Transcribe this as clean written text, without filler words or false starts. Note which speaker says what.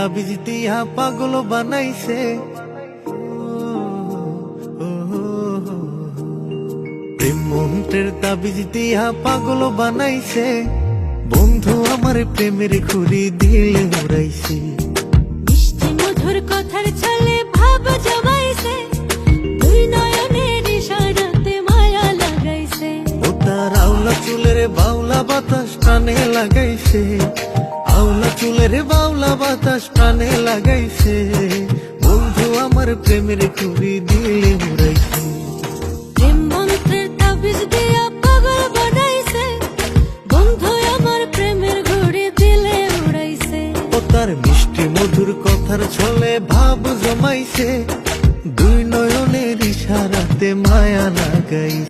Speaker 1: তাবিজ দিয়া পাগল বানাইছে। প্রেম মন্ত্রের তাবিজ দিয়া পাগল বানাইছে, বন্ধু আমার প্রেমের ঘুরি দিলে উড়াইছে।
Speaker 2: মিষ্টি মধুর কথার ছলে ভাব জমাইছে, দুই নয়নের ইশারাতে মায়া লাগাইছে।
Speaker 1: ও তার আওলা চুলের বাউলা বাতাস প্রাণে লাগাইছে, আওলা চুলের বাউলা বাতাস প্রাণে লাগাইছে, বন্ধু আমার প্রেমের ঘুরি দিলে উড়াইছে।
Speaker 2: প্রেম মন্ত্রের তাবিজ দিয়া পাগল বানাইছে, বন্ধু আমার প্রেমের ঘুড়ি দিলে উড়াইছে।
Speaker 1: ও তার মিষ্টি মধুর কথার ছলে ভাব জমাইছে, দুই নয়নের ইশারাতে মায়া লাগাইছে।